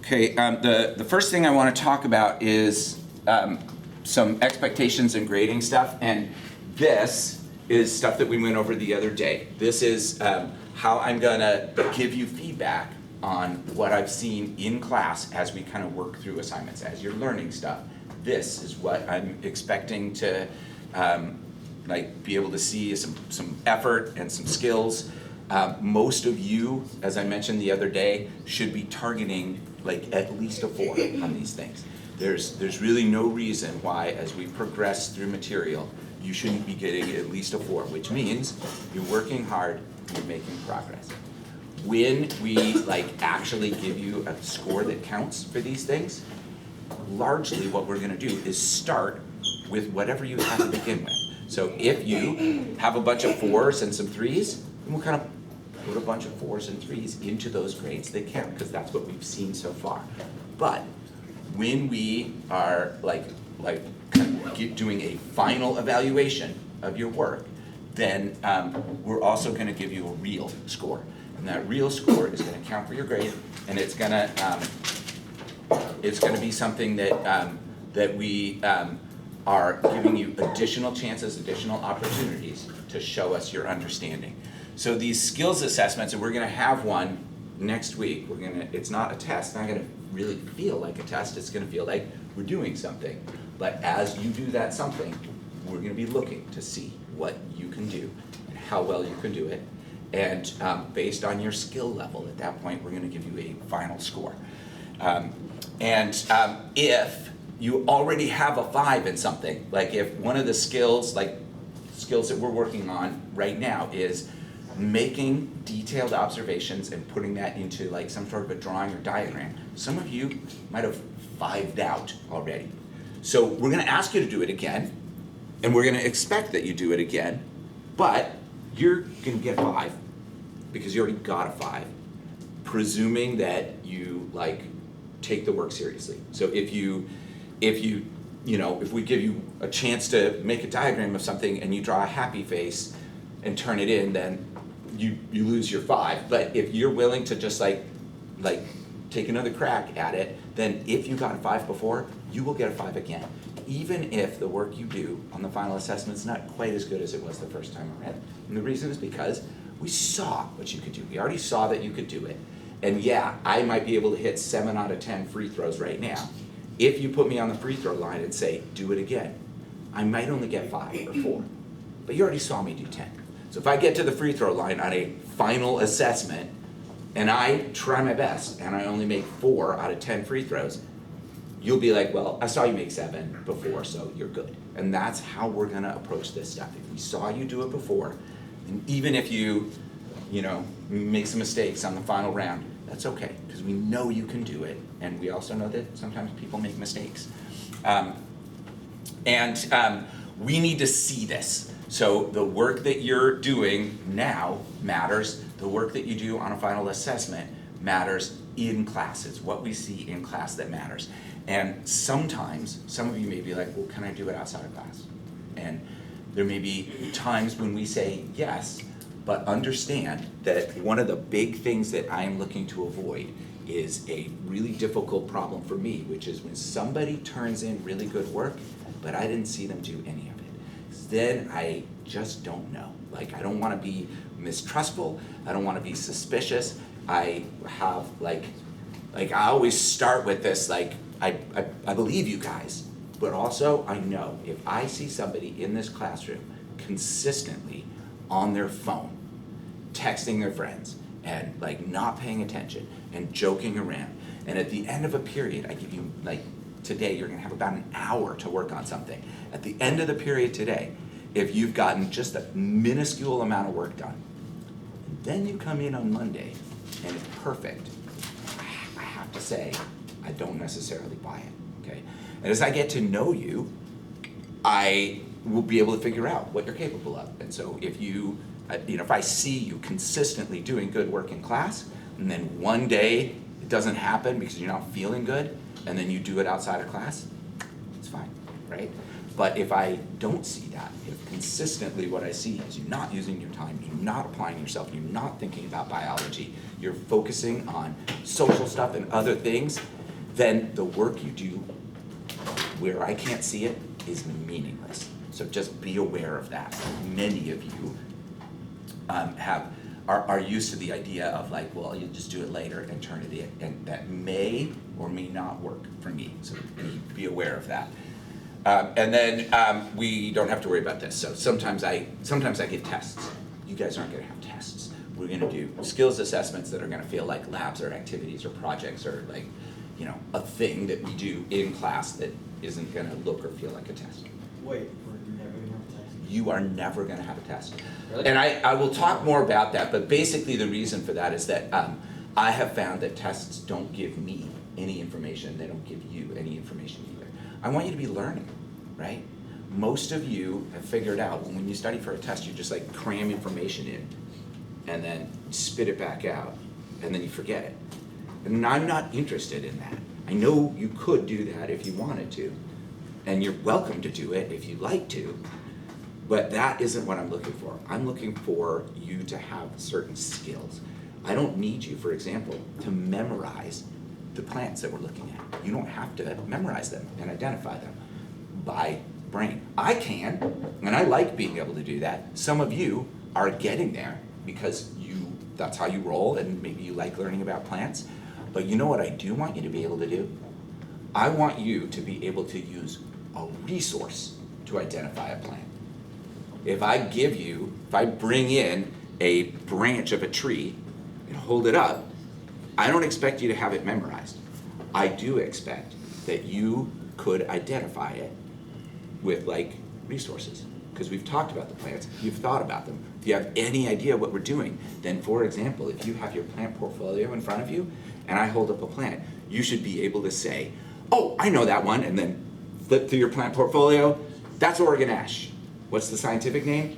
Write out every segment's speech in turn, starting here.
Okay, the first thing I want to talk about is some expectations and grading stuff, and this is stuff that we went over the other day. This is how I'm gonna give you feedback on what I've seen in class as we kind of work through assignments, as you're learning stuff. This is what I'm expecting to be able to see some effort and some skills. Most of you, as I mentioned the other day, should be targeting at least a 4 on these things. There's really no reason why, as we progress through material, you shouldn't be getting at least a 4, which means you're working hard and you're making progress. When we actually give you a score that counts for these things, largely what we're gonna do is start with whatever you have to begin with. So if you have a bunch of 4s and some 3s, then we'll kind of put a bunch of 4s and 3s into those grades that count, because that's what we've seen so far. But when we are doing a final evaluation of your work, then we're also going to give you a real score, and that real score is going to count for your grade, and it's going to be something that we are giving you additional chances, additional opportunities to show us your understanding. So these skills assessments, and we're going to have one next week. It's not a test. It's not going to really feel like a test. It's going to feel like we're doing something. But as you do that something, we're going to be looking to see what you can do and how well you can do it. And based on your skill level, at that point, we're going to give you a final score. If you already have a 5 in something, like if one of the skills that we're working on right now is making detailed observations and putting that into some sort of a drawing or diagram, some of you might have 5'd out already. So we're going to ask you to do it again, and we're going to expect that you do it again, but you're going to get 5 because you already got a 5, presuming that you take the work seriously. So if we give you a chance to make a diagram of something and you draw a happy face and turn it in, then you lose your 5. But if you're willing to just take another crack at it, then if you got a 5 before, you will get a 5 again, even if the work you do on the final assessment is not quite as good as it was the first time around. And the reason is because we saw what you could do. We already saw that you could do it. And yeah, I might be able to hit 7 out of 10 free throws right now. If you put me on the free throw line and say, do it again, I might only get 5 or 4, but you already saw me do 10. So if I get to the free throw line on a final assessment and I try my best and I only make 4 out of 10 free throws, you'll be like, well, I saw you make 7 before, so you're good. And that's how we're gonna approach this stuff. If we saw you do it before, and even if you make some mistakes on the final round, that's okay, because we know you can do it, and we also know that sometimes people make mistakes. We need to see this. So the work that you're doing now matters. The work that you do on a final assessment matters in class. It's what we see in class that matters. And sometimes, some of you may be like, well, can I do it outside of class? And there may be times when we say yes, but understand that one of the big things that I am looking to avoid is a really difficult problem for me, which is when somebody turns in really good work, but I didn't see them do any of it. Then I just don't know. I don't want to be mistrustful. I don't want to be suspicious. I have I always start with this, I believe you guys, but also I know if I see somebody in this classroom consistently on their phone, texting their friends, and not paying attention and joking around, and at the end of a period, I give you today you're gonna have about an hour to work on something. At the end of the period today, if you've gotten just a minuscule amount of work done, and then you come in on Monday and it's perfect, I have to say, I don't necessarily buy it, okay? And as I get to know you, I will be able to figure out what you're capable of. And so if if I see you consistently doing good work in class, and then one day it doesn't happen because you're not feeling good, and then you do it outside of class, it's fine, right? But if I don't see that, if consistently what I see is you're not using your time, you're not applying yourself, you're not thinking about biology, you're focusing on social stuff and other things, then the work you do where I can't see it is meaningless. So just be aware of that. Many of you are used to the idea of like, well, you just do it later and turn it in, and that may or may not work for me. So be aware of that. And then we don't have to worry about this. So sometimes I get tests. You guys aren't going to have tests. We're going to do skills assessments that are going to feel like labs or activities or projects or like, you know, a thing that we do in class that isn't going to look or feel like a test. Wait, we're never going to have a test? You are never going to have a test. Really? And I will talk more about that, but basically the reason for that is that I have found that tests don't give me any information. They don't give you any information either. I want you to be learning, right? Most of you have figured out when you study for a test, you just like cram information in and then spit it back out and then you forget it. And I'm not interested in that. I know you could do that if you wanted to, and you're welcome to do it if you'd like to, but that isn't what I'm looking for. I'm looking for you to have certain skills. I don't need you, for example, to memorize the plants that we're looking at. You don't have to memorize them and identify them by brain. I can, and I like being able to do that. Some of you are getting there because that's how you roll, and maybe you like learning about plants. But you know what I do want you to be able to do? I want you to be able to use a resource to identify a plant. If I bring in a branch of a tree and hold it up, I don't expect you to have it memorized. I do expect that you could identify it with like resources, because we've talked about the plants, you've thought about them. If you have any idea what we're doing, then for example, if you have your plant portfolio in front of you and I hold up a plant, you should be able to say, oh, I know that one, and then flip through your plant portfolio. That's Oregon ash. What's the scientific name?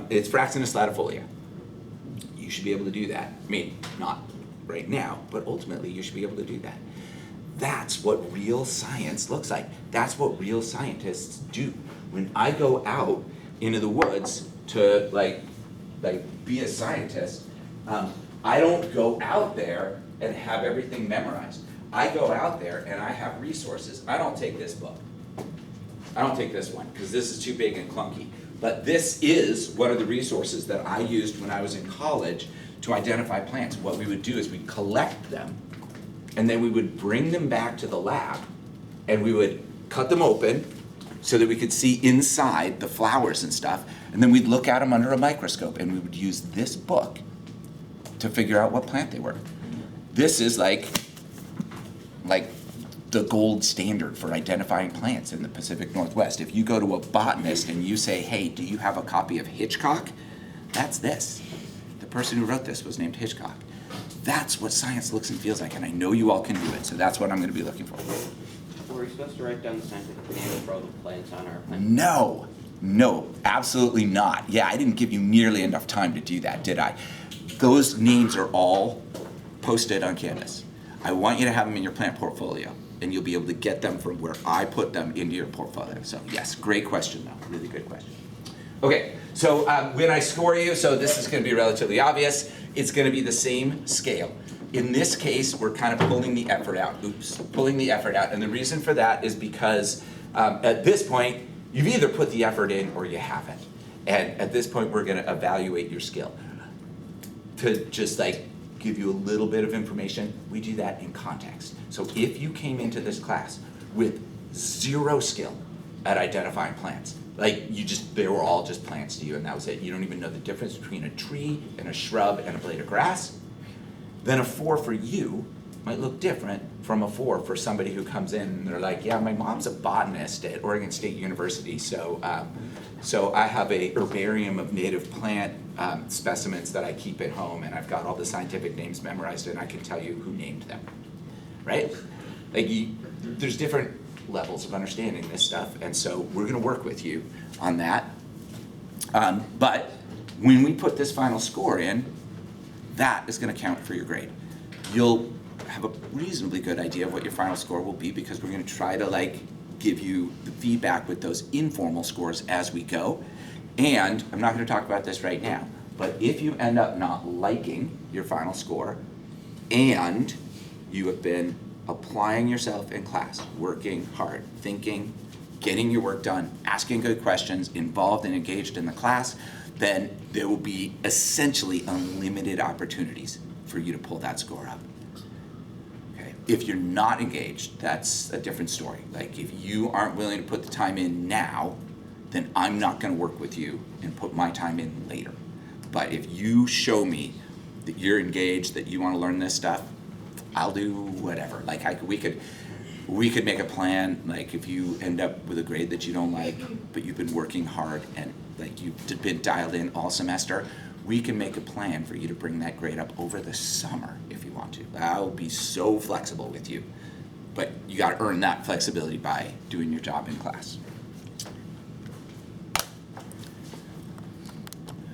It's Fraxinus latifolia. You should be able to do that. I mean, not right now, but ultimately you should be able to do that. That's what real science looks like. That's what real scientists do. When I go out into the woods to like be a scientist, I don't go out there and have everything memorized. I go out there and I have resources. I don't take this book. I don't take this one because this is too big and clunky. But this is one of the resources that I used when I was in college to identify plants. What we would do is we'd collect them, and then we would bring them back to the lab, and we would cut them open so that we could see inside the flowers and stuff, and then we'd look at them under a microscope, and we would use this book to figure out what plant they were. This is like the gold standard for identifying plants in the Pacific Northwest. If you go to a botanist and you say, hey, do you have a copy of Hitchcock? That's this. The person who wrote this was named Hitchcock. That's what science looks and feels like, and I know you all can do it, so that's what I'm going to be looking for. Were we supposed to write down the scientific name for all the plants on our plant? No, absolutely not. Yeah, I didn't give you nearly enough time to do that, did I? Those names are all posted on Canvas. I want you to have them in your plant portfolio, and you'll be able to get them from where I put them into your portfolio. So yes, great question though, really good question. Okay, so when I score you, so this is going to be relatively obvious, it's going to be the same scale. In this case, we're kind of pulling the effort out. And the reason for that is because at this point, you've either put the effort in or you haven't. And at this point, we're going to evaluate your skill. To just like give you a little bit of information, we do that in context. So if you came into this class with zero skill at identifying plants, like they were all just plants to you and that was it, you don't even know the difference between a tree and a shrub and a blade of grass, then a 4 for you might look different from a 4 for somebody who comes in and they're like, yeah, my mom's a botanist at Oregon State University, so I have a herbarium of native plant specimens that I keep at home, and I've got all the scientific names memorized, and I can tell you who named them, right? Like there's different levels of understanding this stuff, and so we're going to work with you on that. But when we put this final score in, that is going to count for your grade. You'll have a reasonably good idea of what your final score will be because we're going to try to give you the feedback with those informal scores as we go. And I'm not going to talk about this right now, but if you end up not liking your final score and you have been applying yourself in class, working hard, thinking, getting your work done, asking good questions, involved and engaged in the class, then there will be essentially unlimited opportunities for you to pull that score up. Okay. If you're not engaged, that's a different story. Like if you aren't willing to put the time in now, then I'm not gonna work with you and put my time in later. But if you show me that you're engaged, that you wanna learn this stuff, I'll do whatever. Like we could make a plan, like if you end up with a grade that you don't like, but you've been working hard and like you've been dialed in all semester, we can make a plan for you to bring that grade up over the summer if you want to. I'll be so flexible with you. But you gotta earn that flexibility by doing your job in class.